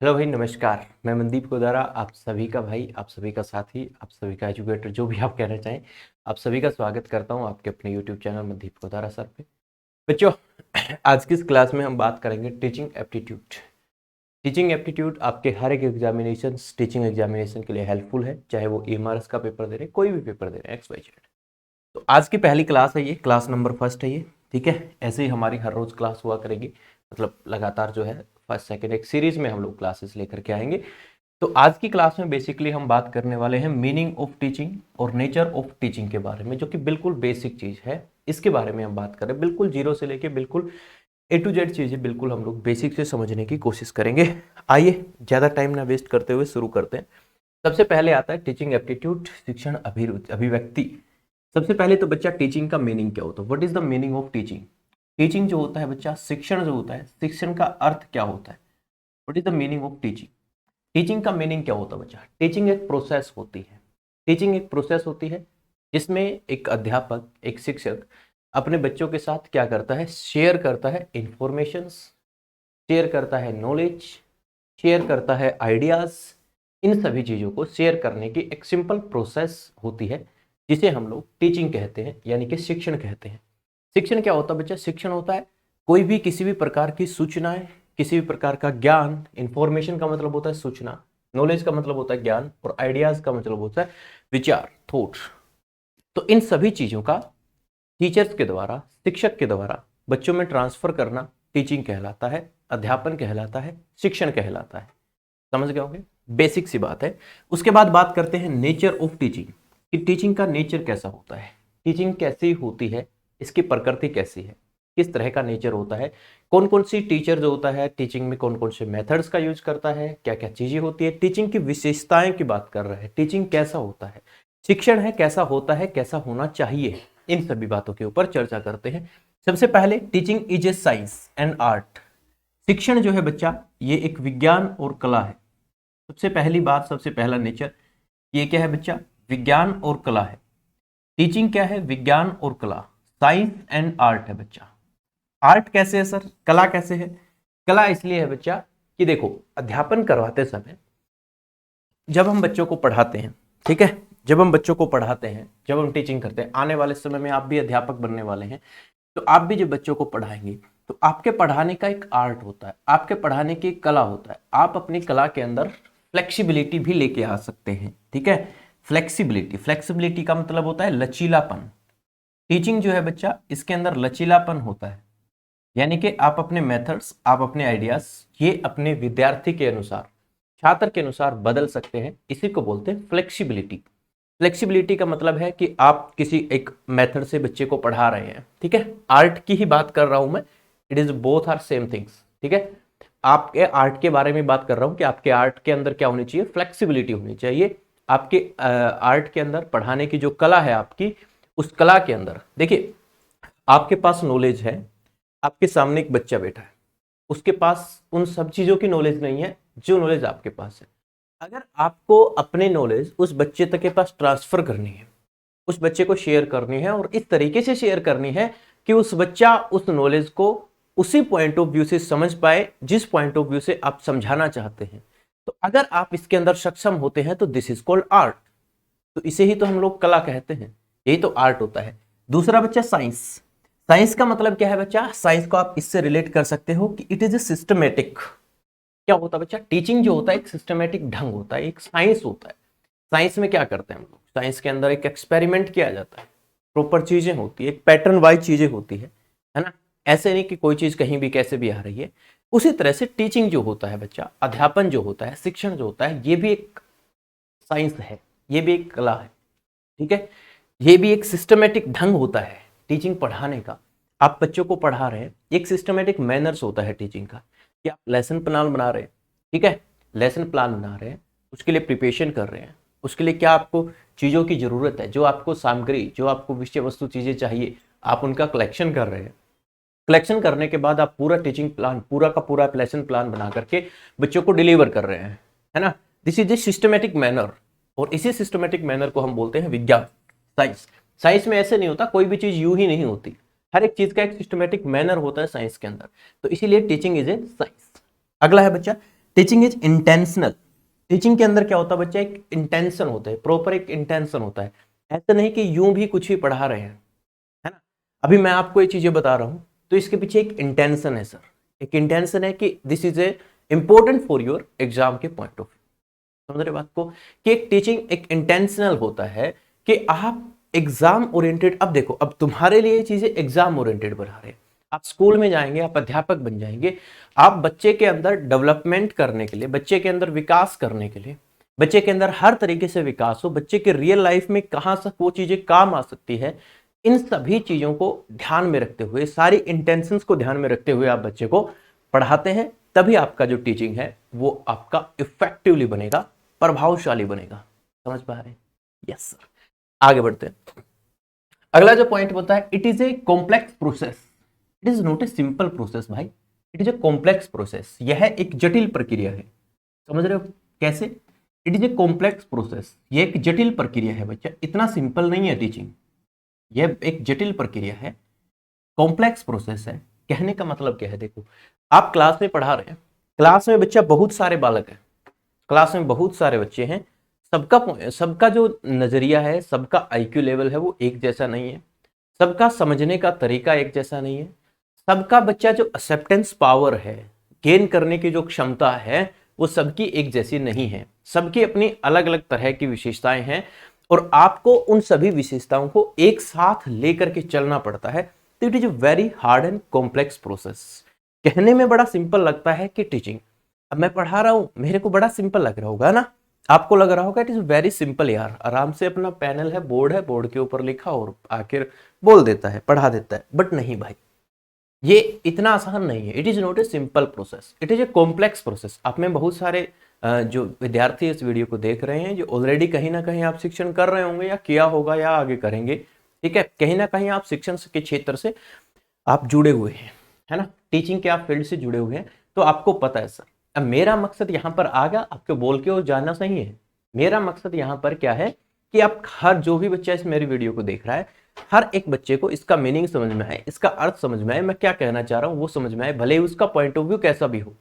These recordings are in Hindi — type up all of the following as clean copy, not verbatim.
हेलो भाई, नमस्कार। मैं मनदीप गोदारा, आप सभी का भाई, आप सभी का साथी, आप सभी का एजुकेटर, जो भी आप कहना चाहें, आप सभी का स्वागत करता हूं आपके अपने YouTube channel Mandeep Godara sir पे। बच्चों, आज की इस क्लास में हम बात करेंगे टीचिंग एप्टीट्यूड। टीचिंग एप्टीट्यूड आपके हर एक एग्जामिनेशन, टीचिंग एग्जामिनेशन के लिए हेल्पफुल है, चाहे वो एमआरएस का पेपर दे रहे हैं, कोई भी पेपर दे रहे हैं, एक्स वाई जेड। तो आज की पहली क्लास है, ये क्लास नंबर फर्स्ट है ये। ठीक है, ऐसे ही हमारी हर रोज क्लास हुआ करेगी, मतलब लगातार जो है फर्स्ट सेकंड एक सीरीज में हम लोग क्लासेस लेकर के आएंगे। तो आज की क्लास में बेसिकली हम बात करने वाले हैं मीनिंग ऑफ टीचिंग और नेचर ऑफ टीचिंग के बारे में, जो कि बिल्कुल बेसिक चीज है। इसके बारे में हम बात करें, बिल्कुल जीरो से लेके बिल्कुल ए टू जेड चीजें बिल्कुल हम लोग बेसिक से समझने की कोशिश करेंगे। आइए ज्यादा टाइम ना वेस्ट करते हुए शुरू करते हैं। सबसे पहले आता है टीचिंग एप्टीट्यूड, शिक्षण अभिव्यक्ति। सबसे पहले तो बच्चा, टीचिंग का मीनिंग क्या होता है? What is the meaning of teaching? Teaching जो होता है बच्चा, शिक्षण जो होता है, शिक्षण का अर्थ क्या होता है? What is the meaning of teaching? Teaching का मीनिंग क्या होता है बच्चा? टीचिंग एक प्रोसेस होती है। टीचिंग एक प्रोसेस होती है जिसमें एक अध्यापक, एक शिक्षक अपने बच्चों के साथ क्या करता है? शेयर करता है इंफॉर्मेशन, शेयर करता है नॉलेज, शेयर करता है आइडियाज। इन सभी चीज़ों को शेयर करने की एक सिंपल प्रोसेस होती है, जिसे हम लोग टीचिंग कहते हैं, यानी कि शिक्षण कहते हैं। शिक्षण क्या होता है बच्चा? शिक्षण होता है कोई भी किसी भी प्रकार की सूचनाएं, किसी भी प्रकार का ज्ञान। इंफॉर्मेशन का मतलब होता है सूचना, नॉलेज का मतलब होता है ज्ञान, और आइडियाज का मतलब होता है विचार, थॉट। तो इन सभी चीज़ों का टीचर्स के द्वारा, शिक्षक के द्वारा बच्चों में ट्रांसफर करना टीचिंग कहलाता है, अध्यापन कहलाता है, शिक्षण कहलाता है। समझ गए होंगे, बेसिक सी बात है। उसके बाद बात करते हैं नेचर ऑफ टीचिंग, कि टीचिंग का नेचर कैसा होता है, टीचिंग कैसी होती है, इसकी प्रकृति कैसी है, किस तरह का नेचर होता है, कौन कौन सी टीचर जो होता है टीचिंग में कौन कौन से मेथड्स का यूज करता है, क्या क्या चीजें होती है, टीचिंग की विशेषताएं की बात कर रहे हैं, टीचिंग कैसा होता है, शिक्षण है कैसा होता है, कैसा होना चाहिए, इन सभी बातों के ऊपर चर्चा करते हैं। सबसे पहले, teaching is a science and art. शिक्षण जो है बच्चा, ये एक विज्ञान और कला है। सबसे पहली बात, सबसे पहला नेचर, ये क्या है बच्चा? विज्ञान और कला है। टीचिंग क्या है? विज्ञान और कला, साइंस एंड आर्ट है बच्चा। आर्ट कैसे है सर? कला कैसे है? कला इसलिए है बच्चा कि देखो, अध्यापन करवाते समय जब हम बच्चों को पढ़ाते हैं, ठीक है, जब हम बच्चों को पढ़ाते हैं, जब हम टीचिंग करते हैं, आने वाले समय में आप भी अध्यापक बनने वाले हैं, तो आप भी जब बच्चों को पढ़ाएंगे तो आपके पढ़ाने का एक आर्ट होता है, आपके पढ़ाने की एक कला होता है। आप अपनी कला के अंदर फ्लेक्सिबिलिटी भी लेके आ सकते हैं, ठीक है। फ्लेक्सिबिलिटी, फ्लेक्सिबिलिटी का मतलब होता है लचीलापन। टीचिंग जो है बच्चा, इसके अंदर लचीलापन होता है, यानी कि आप अपने मेथड्स, आप अपने आइडियाज, ये अपने विद्यार्थी के अनुसार, छात्र के अनुसार बदल सकते हैं। इसी को बोलते हैं फ्लेक्सिबिलिटी। फ्लेक्सिबिलिटी का मतलब है कि आप किसी एक मेथड से बच्चे को पढ़ा रहे हैं, ठीक है। आर्ट की ही बात कर रहा हूं मैं, it is both are same things, ठीक है। आपके आर्ट के बारे में बात कर रहा हूं कि आपके आर्ट के अंदर क्या होनी चाहिए? फ्लेक्सिबिलिटी होनी चाहिए। आपके आर्ट के अंदर पढ़ाने की जो कला है आपकी, उस कला के अंदर देखिए, आपके पास नॉलेज है, आपके सामने एक बच्चा बैठा है, उसके पास उन सब चीजों की नॉलेज नहीं है जो नॉलेज आपके पास है। अगर आपको अपने नॉलेज उस बच्चे तक के पास ट्रांसफर करनी है, उस बच्चे को शेयर करनी है, और इस तरीके से शेयर करनी है कि उस बच्चा उस नॉलेज को उसी पॉइंट ऑफ व्यू से समझ पाए जिस पॉइंट ऑफ व्यू से आप समझाना चाहते हैं, तो अगर आप इसके अंदर सक्षम होते हैं तो दिस इज कॉल्ड आर्ट। तो इसे ही तो हम लोग कला कहते हैं, यही तो आर्ट होता है। दूसरा बच्चा, साइंस। साइंस का मतलब क्या है बच्चा? साइंस को आप इससे रिलेट कर सकते हो कि इट इज ए सिस्टमेटिक। क्या होता है बच्चा? टीचिंग जो होता है एक सिस्टमेटिक ढंग होता है, एक साइंस होता है। साइंस में क्या करते हैं हम लोग? साइंस के अंदर एक एक्सपेरिमेंट किया जाता है, प्रॉपर चीजें होती है, एक पैटर्न वाइज चीजें होती है ना। ऐसे नहीं कि कोई चीज कहीं भी कैसे भी आ रही है। उसी तरह से टीचिंग जो होता है बच्चा, अध्यापन जो होता है, शिक्षण जो होता है, ये भी एक साइंस है, ये भी एक कला है, ठीक है। ये भी एक सिस्टमेटिक ढंग होता है टीचिंग पढ़ाने का। आप बच्चों को पढ़ा रहे हैं, एक सिस्टमेटिक मैनर्स होता है टीचिंग का, कि आप लेसन प्लान बना रहे हैं, ठीक है, लेसन प्लान बना रहे हैं, उसके लिए प्रिपरेशन कर रहे हैं, उसके लिए क्या आपको चीज़ों की ज़रूरत है, जो आपको सामग्री, जो आपको विषय वस्तु चीज़ें चाहिए, आप उनका कलेक्शन कर रहे हैं। कलेक्शन करने के बाद आप पूरा टीचिंग प्लान, पूरा का पूरा लेसन प्लान बना करके बच्चों को डिलीवर कर रहे हैं, है ना। This is a systematic manner, और इसी सिस्टमेटिक मैनर को हम बोलते हैं विज्ञान, साइंस। साइंस में ऐसे नहीं होता, कोई भी चीज यूं ही नहीं होती, हर एक चीज का एक सिस्टमेटिक मैनर होता है साइंस के अंदर। तो इसीलिए टीचिंग इज ए साइंस। अगला है बच्चा, टीचिंग इज इंटेंशनल। टीचिंग के अंदर क्या होता है बच्चा, एक इंटेंशन होता है, प्रॉपर एक इंटेंशन होता है। ऐसा नहीं कि यूं भी कुछ ही पढ़ा रहे हैं, है ना। अभी मैं आपको ये चीजें बता रहा हूं तो इसके पीछे एक इंटेंशन है सर, एक इंटेंशन है कि this is a important for your exam के पॉइंट ऑफ व्यू। समझ रहे बात को, कि एक टीचिंग एक इंटेंशनल होता है कि आप एग्जाम ओरिएंटेड, अब देखो अब तुम्हारे लिए चीजें एग्जाम ओरिएंटेड बना रहे हैं। आप स्कूल में जाएंगे, आप अध्यापक बन जाएंगे, आप बच्चे के अंदर डेवलपमेंट करने के लिए, बच्चे के अंदर विकास करने के लिए, बच्चे के अंदर हर तरीके से विकास हो, बच्चे के रियल लाइफ में कहां तक वो चीजें काम आ सकती है, इन सभी चीजों को ध्यान में रखते हुए, सारी इंटेंशंस को ध्यान में रखते हुए आप बच्चे को पढ़ाते हैं। तभी आपका जो टीचिंग है वो आपका इफेक्टिवली बनेगा, प्रभावशाली बनेगा। समझ पा रहे हैं? Yes sir. आगे बढ़ते हैं। अगला जो पॉइंट बोलता है, it is a complex process. It is not a simple process भाई, it is a complex process. यह एक जटिल प्रक्रिया है। समझ रहे हो कैसे? It is a complex process, यह एक जटिल प्रक्रिया है बच्चा, इतना सिंपल नहीं है टीचिंग, यह एक जटिल प्रक्रिया है, कॉम्प्लेक्स प्रोसेस है। कहने का मतलब क्या है, देखो आप क्लास में पढ़ा रहे हैं, क्लास में बच्चा बहुत सारे बालक हैं, क्लास में बहुत सारे बच्चे हैं, सबका जो नजरिया है, सबका आईक्यू लेवल है वो एक जैसा नहीं है, सबका समझने का तरीका एक जैसा नहीं है, सबका बच्चा जो एक्सेप्टेंस पावर है, गेन करने की जो क्षमता है, वो सबकी एक जैसी नहीं है, सबकी अपनी अलग अलग तरह की विशेषताएं हैं और आपको उन सभी विशेषताओं को एक साथ लेकर के चलना पड़ता है। तो it is a very hard and complex process. कहने में बड़ा सिंपल लगता है कि टीचिंग, अब मैं पढ़ा रहा हूं, मेरे को बड़ा सिंपल लग रहा होगा ना, आपको लग रहा होगा इट इज वेरी सिंपल यार, आराम से अपना पैनल है, बोर्ड के ऊपर लिखा और आखिर बोल देता है, पढ़ा देता है। बट नहीं भाई, ये इतना आसान नहीं है। It is not a simple process, it is a complex process. आप में बहुत सारे जो विद्यार्थी इस वीडियो को देख रहे हैं, जो ऑलरेडी कहीं ना कहीं आप शिक्षण कर रहे होंगे या किया होगा या आगे करेंगे, ठीक है, कहीं ना कहीं आप शिक्षण के क्षेत्र से आप जुड़े हुए हैं, है ना, टीचिंग के आप फील्ड से जुड़े हुए हैं, तो आपको पता है सर। अब मेरा मकसद यहाँ पर आ गया आपको बोल के और जानना सही है। मेरा मकसद यहाँ पर क्या है कि आप हर जो भी बच्चा इस मेरी वीडियो को देख रहा है, हर एक बच्चे को इसका मीनिंग समझ में आए, इसका अर्थ समझ में आए, मैं क्या कहना चाह रहा हूँ वो समझ में आए, भले ही उसका पॉइंट ऑफ व्यू कैसा भी हो,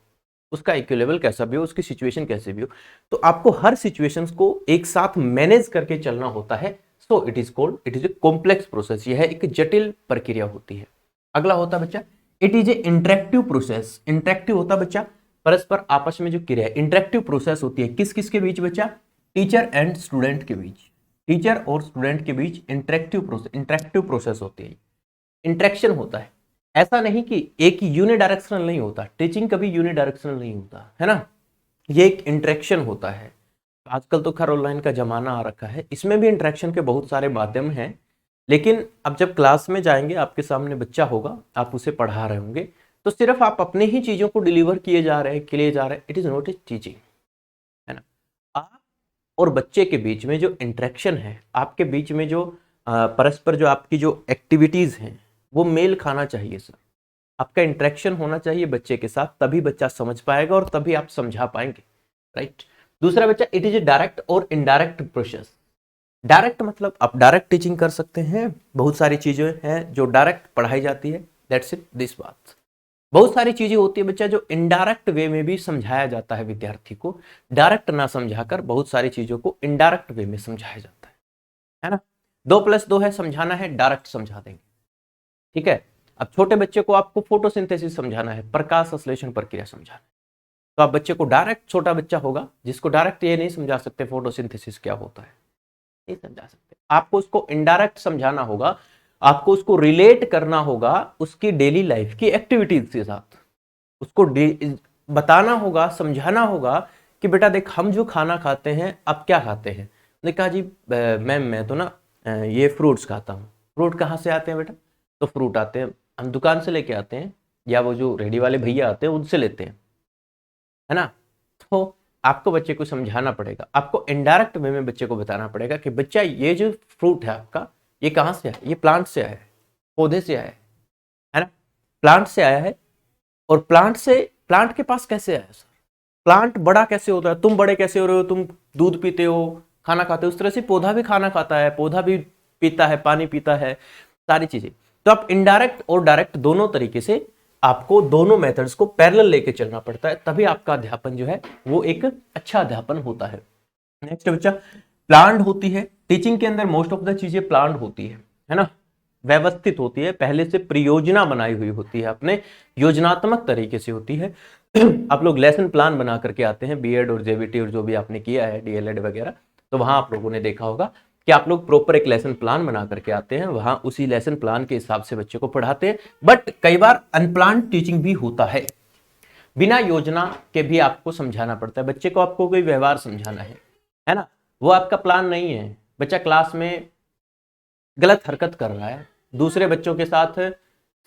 उसका IQ लेवल कैसा भी हो, उसकी सिचुएशन कैसे भी हो, तो आपको हर सिचुएशंस को एक साथ मैनेज करके चलना होता है। So it is called, it is a complex process, यह एक जटिल प्रक्रिया होती है। अगला होता बच्चा, it is A interactive process. Interactive होता बच्चा परस्पर आपस में जो क्रिया है, इंटरेक्टिव प्रोसेस होती है किस किस के बीच बच्चा, टीचर एंड स्टूडेंट के बीच, टीचर और स्टूडेंट के बीच इंटरेक्टिव प्रोसेस होती है, इंटरेक्शन होता है। ऐसा नहीं कि एक यूनिडायरेक्शनल नहीं होता, टीचिंग कभी यूनिडायरेक्शनल नहीं होता, है ना, ये एक इंटरेक्शन होता है। आजकल तो खैर ऑनलाइन का जमाना आ रखा है, इसमें भी इंटरेक्शन के बहुत सारे माध्यम हैं, लेकिन अब जब क्लास में जाएंगे, आपके सामने बच्चा होगा, आप उसे पढ़ा रहे होंगे, तो सिर्फ आप अपने ही चीजों को डिलीवर किए जा रहे हैं, किए जा रहे हैं, it is not A teaching, है ना। आप और बच्चे के बीच में जो इंटरेक्शन है, आपके बीच में जो परस्पर जो आपकी जो एक्टिविटीज हैं, वो मेल खाना चाहिए सर। आपका इंटरेक्शन होना चाहिए बच्चे के साथ, तभी बच्चा समझ पाएगा और तभी आप समझा पाएंगे, राइट। दूसरा बच्चा, इट इज ए डायरेक्ट और इनडायरेक्ट प्रोसेस। डायरेक्ट मतलब आप डायरेक्ट टीचिंग कर सकते हैं, बहुत सारी चीजें हैं जो डायरेक्ट पढ़ाई जाती है, दैट्स इट, दिस बात। बहुत सारी चीजें होती है बच्चा जो इनडायरेक्ट वे में भी समझाया जाता है विद्यार्थी को, डायरेक्ट ना समझाकर बहुत सारी चीजों को इनडायरेक्ट वे में समझाया जाता है ना। 2+2 है, समझाना है, डायरेक्ट समझा देंगे, ठीक है। अब छोटे बच्चे को आपको फोटोसिंथेसिस समझाना है, प्रकाश संश्लेषण प्रक्रिया समझाना है, तो आप बच्चे को डायरेक्ट, छोटा बच्चा होगा जिसको डायरेक्ट ये नहीं समझा सकते फोटोसिंथेसिस क्या होता है, नहीं समझा सकते, आपको उसको इनडायरेक्ट समझाना होगा, आपको उसको रिलेट करना होगा उसकी डेली लाइफ की एक्टिविटीज के साथ, उसको बताना होगा, समझाना होगा कि बेटा देख, हम जो खाना खाते हैं, आप क्या खाते हैं। ने कहा जी मैम मैं तो ना ये फ्रूट्स खाता हूँ। फ्रूट कहाँ से आते हैं बेटा, तो फ्रूट आते हैं हम दुकान से लेके आते हैं, या वो जो रेडी वाले भैया आते हैं उनसे लेते हैं, है ना। तो आपको बच्चे को समझाना पड़ेगा, आपको इनडायरेक्ट वे में बच्चे को बताना पड़ेगा कि बच्चा ये जो फ्रूट है आपका, ये कहाँ से आया, ये प्लांट से आया है, पौधे से आया है ना, प्लांट से आया है। और प्लांट के पास कैसे आया सर, प्लांट बड़ा कैसे होता है, तुम बड़े कैसे हो रहे हो, तुम दूध पीते हो, खाना खाते हो, उस तरह से पौधा भी खाना खाता है, पौधा भी पीता है, पानी पीता है, सारी चीजें। तो आप इनडायरेक्ट और डायरेक्ट दोनों तरीके से आपको दोनों मेथड्स को पैरेलल लेके चलना पड़ता है, तभी आपका अध्यापन जो है वो एक अच्छा अध्यापन होता है। नेक्स्ट बच्चा, प्लान्ड होती है टीचिंग के अंदर, मोस्ट ऑफ द चीजें प्लान्ड होती है ना, व्यवस्थित होती है, पहले से परियोजना बनाई हुई होती है, अपने योजनात्मक तरीके से होती है। आप लोग लेसन प्लान बना करके आते हैं बीएड और जेबीटी और जो भी आपने किया है डीएलएड वगैरह, तो वहां आप लोगों ने देखा होगा कि आप लोग प्रॉपर एक लेसन प्लान बना करके आते हैं, वहां उसी लेसन प्लान के हिसाब से बच्चे को पढ़ाते हैं। बट कई बार अनप्लान टीचिंग भी होता है, बिना योजना के भी आपको समझाना पड़ता है। बच्चे को आपको कोई व्यवहार समझाना है ना, वो आपका प्लान नहीं है, बच्चा क्लास में गलत हरकत कर रहा है, दूसरे बच्चों के साथ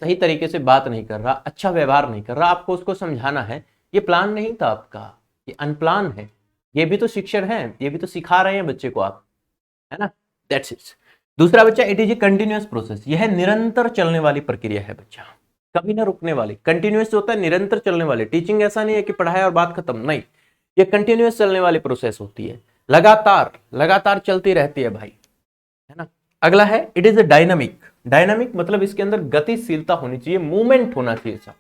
सही तरीके से बात नहीं कर रहा, अच्छा व्यवहार नहीं कर रहा, आपको उसको समझाना है, ये प्लान नहीं था आपका, ये अनप्लान है। ये भी तो शिक्षण है, ये भी तो सिखा रहे हैं बच्चे को आप, है ना, दैट्स इट। दूसरा बच्चा, it is A continuous process, यह निरंतर चलने वाली प्रक्रिया है बच्चा, कभी ना रुकने वाली। कंटिन्यूअस होता है निरंतर चलने वाली टीचिंग, ऐसा नहीं है कि पढ़ाया और बात खत्म, नहीं, ये कंटिन्यूअस चलने वाली प्रोसेस होती है, लगातार लगातार चलती रहती है भाई, है ना। अगला है, it is a dynamic, dynamic मतलब इसके अंदर गतिशीलता होनी चाहिए, मूवमेंट होना चाहिए सब।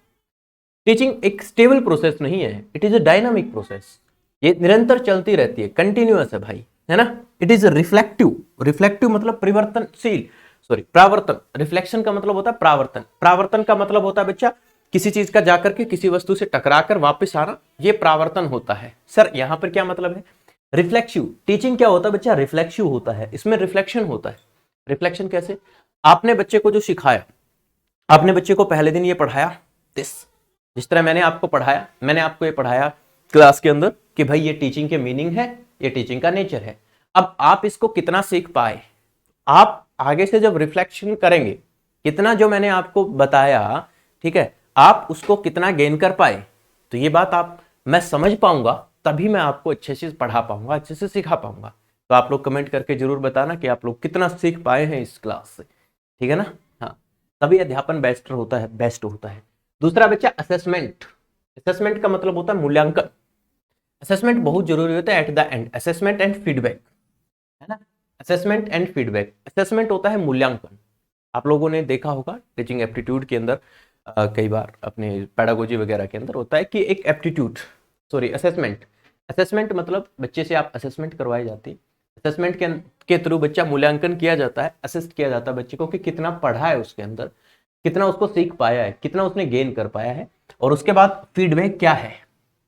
टीचिंग एक स्टेबल प्रोसेस नहीं है, it is a dynamic process, ये निरंतर चलती रहती है, कंटिन्यूअस है भाई, है ना। इट इज रिफ्लेक्टिव, रिफ्लेक्टिव मतलब परिवर्तनशील, सॉरी प्रावर्तन, रिफ्लेक्शन का मतलब होता है प्रावर्तन, प्रावर्तन का मतलब होता है बच्चा किसी चीज का जाकर के किसी वस्तु से टकराकर वापस आना, ये प्रावर्तन होता है। सर यहां पर क्या मतलब है, रिफ्लेक्सिव टीचिंग क्या होता है बच्चा, रिफ्लेक्सिव होता है, इसमें रिफ्लेक्शन होता है। रिफ्लेक्शन कैसे, आपने बच्चे को जो सिखाया, आपने बच्चे को पहले दिन ये पढ़ाया, जिस तरह मैंने आपको पढ़ाया, मैंने आपको ये पढ़ाया क्लास के अंदर कि भाई ये टीचिंग के मीनिंग है, ये टीचिंग का नेचर है। अब आप इसको कितना सीख पाए, आप आगे से जब रिफ्लेक्शन करेंगे, कितना जो मैंने आपको बताया, ठीक है, आप उसको कितना गेन कर पाए, तो ये बात आप मैं समझ पाऊंगा, तभी मैं आपको अच्छे से पढ़ा पाऊंगा, अच्छे से सिखा पाऊंगा। तो आप लोग कमेंट करके जरूर बताना कि आप लोग कितना सीख पाए हैं इस क्लास से, ठीक है ना। हाँ, तभी अध्यापन बेस्ट होता है, बेस्ट होता है। दूसरा बच्चा, असेसमेंट, असेसमेंट का मतलब होता है मूल्यांकन। असेसमेंट बहुत जरूरी होता है at the end, assessment and feedback, है ना, असेसमेंट एंड फीडबैक। असेसमेंट होता है मूल्यांकन, आप लोगों ने देखा होगा टीचिंग एप्टीट्यूड के अंदर, कई बार अपने पेडागोजी वगैरह के अंदर होता है कि एक एप्टीट्यूड, सॉरी असेसमेंट, असेसमेंट मतलब बच्चे से आप असेसमेंट करवाई जाती है, असेसमेंट के थ्रू बच्चा मूल्यांकन किया जाता है, असेस्ट किया जाता है बच्चे को कि कितना पढ़ा है उसके अंदर, कितना उसको सीख पाया है, कितना उसने गेन कर पाया है। और उसके बाद फीडबैक क्या है,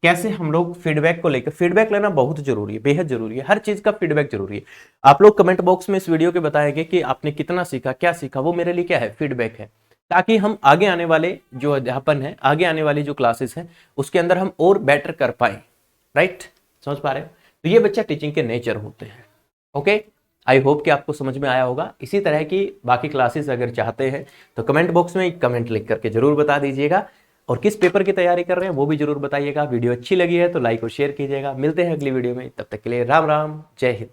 कैसे हम लोग फीडबैक को लेकर, फीडबैक लेना बहुत जरूरी है, बेहद जरूरी है, हर चीज का फीडबैक जरूरी है। आप लोग कमेंट बॉक्स में इस वीडियो के बताएंगे कि आपने कितना सीखा, क्या सीखा, वो मेरे लिए क्या है, फीडबैक है, ताकि हम आगे आने वाले जो अध्यापन है, आगे आने वाली जो क्लासेस हैं उसके अंदर हम और बेटर कर पाए, राइट, समझ पा रहे हो। तो ये बच्चा टीचिंग के नेचर होते हैं। ओके, आई होप कि आपको समझ में आया होगा। इसी तरह की बाकी क्लासेस अगर चाहते हैं तो कमेंट बॉक्स में कमेंट लिख करके जरूर बता दीजिएगा, और किस पेपर की तैयारी कर रहे हैं वो भी जरूर बताइएगा। वीडियो अच्छी लगी है तो लाइक और शेयर कीजिएगा। मिलते हैं अगली वीडियो में, तब तक के लिए राम राम, जय हिंद।